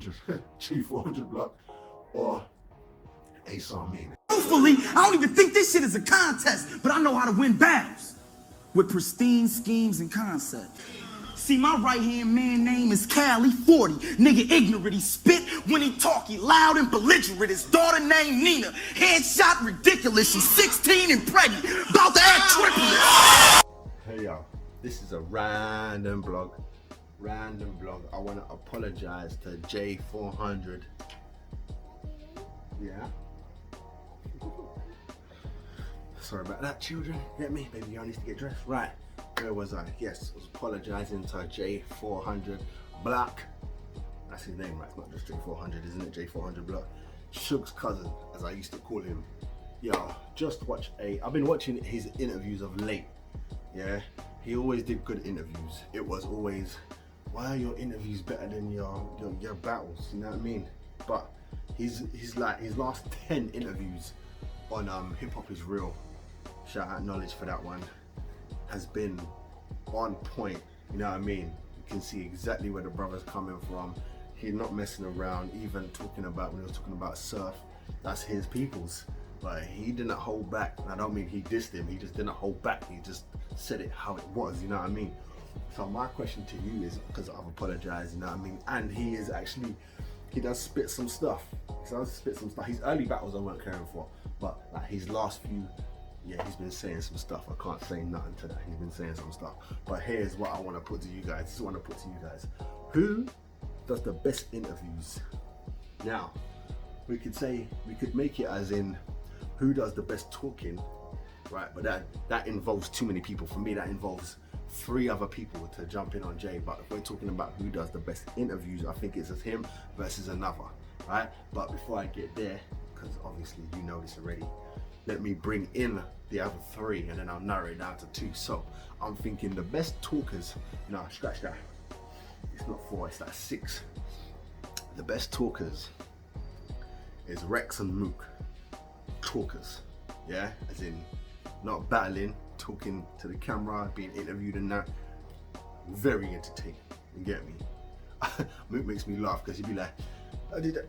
G400, G400 block or Ace Amin. Truthfully, I don't even think this shit is a contest, but I know how to win battles with pristine schemes and concepts. See, my right-hand man name is Cali 40. Nigga ignorant, he spit when he talk, he loud and belligerent. His daughter named Nina, headshot ridiculous. She's 16 and pregnant, about to act triplets. Hey y'all, this is a random blog. I want to apologize to J400. Yeah. Sorry about that, children. Get me? Baby y'all needs to get dressed. Right. Where was I? Yes, I was apologizing to J400 Block. That's his name, right? It's not just J400, isn't it? J400 Block. Suge's cousin, as I used to call him. Yo, I've been watching his interviews of late. Yeah, he always did good interviews. It was always, why are your interviews better than your battles? You know what I mean? But he's like, his last 10 interviews on Hip Hop Is Real, shout out Knowledge for that one, has been on point. You know what I mean? You can see exactly where the brother's coming from. He's not messing around. Even talking about, when he was talking about Surf, that's his people's. But he didn't hold back. And I don't mean he dissed him, he just didn't hold back. He just said it how it was, you know what I mean? So my question to you is, because I've apologized, you know what I mean? And he is actually, he does spit some stuff. His early battles I weren't caring for, but like his last few, yeah, he's been saying some stuff. I can't say nothing to that. He's been saying some stuff. But here's what I want to put to you guys. This is what I want to put to you guys. Who does the best interviews? Now, we could make it as in, who does the best talking, right? But that involves too many people. For me, that involves 3 other people to jump in on Jay. But if we're talking about who does the best interviews, I think it's him versus another, right? But before I get there, because obviously you know this already, let me bring in the other 3 and then I'll narrow it down to 2. So I'm thinking the best talkers, no, scratch that. It's not 4, it's like 6. The best talkers is Rex and Mook. Talkers, yeah, as in not battling, talking to the camera, being interviewed and that. Very entertaining, you get me? Mook makes me laugh because he'd be like, I did that.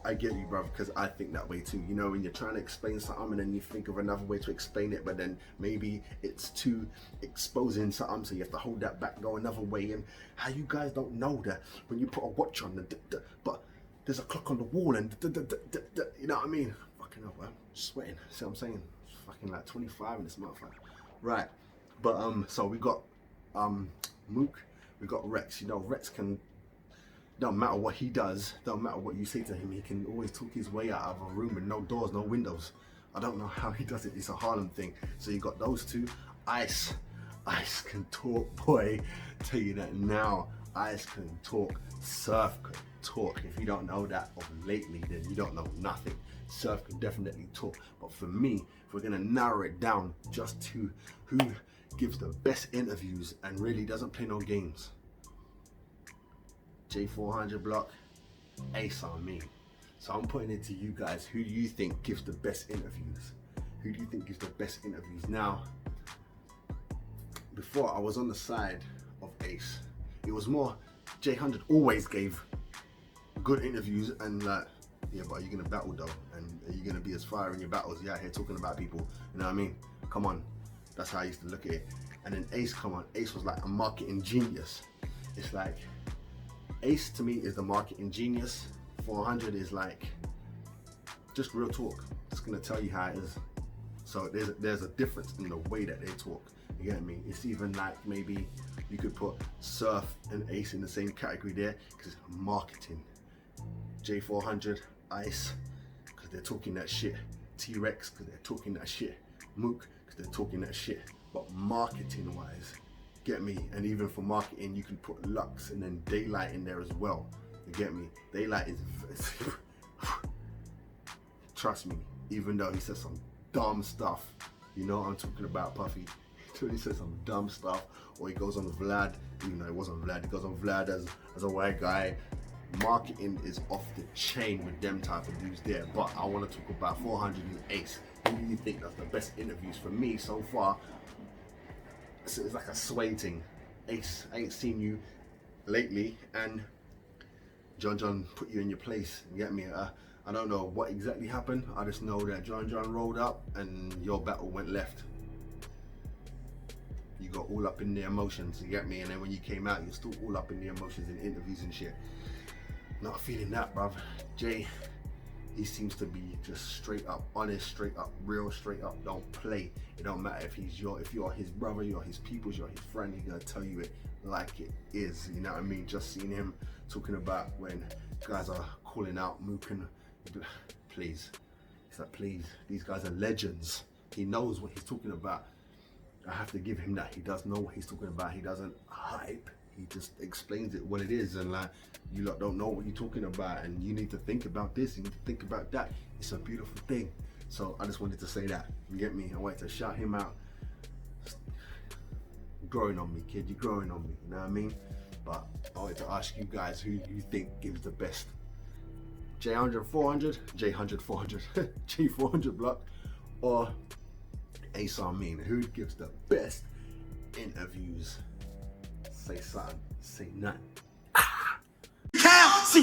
I get you, bro, because I think that way too. You know, when you're trying to explain something and then you think of another way to explain it, but then maybe it's too exposing something, so you have to hold that back, go another way. And how you guys don't know that when you put a watch on, but there's a clock on the wall and you know what I mean? Fucking hell, I'm sweating. See what I'm saying? It's fucking like 25 in this motherfucker. Right, but so we got Mook, we got Rex. You know, Rex can, don't matter what he does, don't matter what you say to him, he can always talk his way out of a room with no doors, no windows. I don't know how he does it, it's a Harlem thing. So you got those 2. Ice can talk, boy, tell you that now. Ice can talk, Surf can talk. If you don't know that of lately, then you don't know nothing. Surf can definitely talk. But for me, if we're gonna narrow it down just to who gives the best interviews and really doesn't play no games, J400 Block, Ace Amin. So I'm putting it to you guys, who do you think gives the best interviews? Who do you think gives the best interviews? Now, before I was on the side of Ace. It was more, J100 always gave good interviews and like, yeah, but are you gonna battle though? And are you gonna be as fire in your battles? You're out here talking about people, you know what I mean? Come on, that's how I used to look at it. And then Ace, come on, Ace was like a marketing genius. It's like, Ace to me is the marketing genius. 400 is like just real talk. Just gonna tell you how it is. So there's a difference in the way that they talk. You get me? It's even like maybe you could put Surf and Ace in the same category there because it's marketing. J400, Ice, because they're talking that shit. T-Rex, because they're talking that shit. Mook, because they're talking that shit. But marketing wise, get me? And even for marketing, you can put Lux and then Daylight in there as well. You get me? Daylight is trust me, even though he says some dumb stuff, you know what I'm talking about, Puffy. He says some dumb stuff, or he goes on Vlad, even though it wasn't Vlad, he goes on Vlad as a white guy. Marketing is off the chain with them type of dudes there. But I want to talk about 400 and Ace. Who do you think that's the best interviews for me so far? It's like a sway thing. Ace, I ain't seen you lately, and John put you in your place. You get me? I don't know what exactly happened. I just know that John rolled up and your battle went left. You got all up in the emotions, you get me? And then when you came out, you're still all up in the emotions in interviews and shit. Not feeling that, bruv. Jay, he seems to be just straight up honest, straight up real, straight up don't play. It don't matter if you're his brother, you're his people, you're his friend, he's gonna tell you it like it is. You know what I mean? Just seeing him talking about when guys are calling out Mookin, please. It's like, please, these guys are legends. He knows what he's talking about. I have to give him that. He does know what he's talking about. He doesn't hype. He just explains it what it is, and like, you lot don't know what you're talking about, and you need to think about this, you need to think about that. It's a beautiful thing. So I just wanted to say that, you get me? I wanted to shout him out. You're growing on me, kid, you're growing on me, you know what I mean? But I wanted to ask you guys who you think gives the best. J100 400, J100 400, J400 block, or Ace Amin? Who gives the best interviews? Say something, say nothing.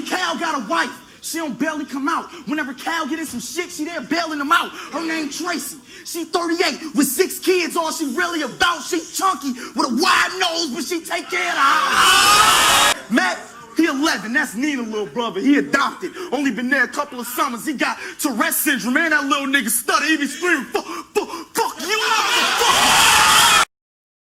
Cal got a wife. She don't barely come out. Whenever Cal get in some shit, she there bailing him out. Her name Tracy. She 38 with 6 kids. All she really about. She chunky with a wide nose, but she take care of the house. Matt, he 11. That's Nina's little brother. He adopted. Only been there a couple of summers. He got Tourette's syndrome. Man, that little nigga stutter. He be screaming, fuck you, motherfucker.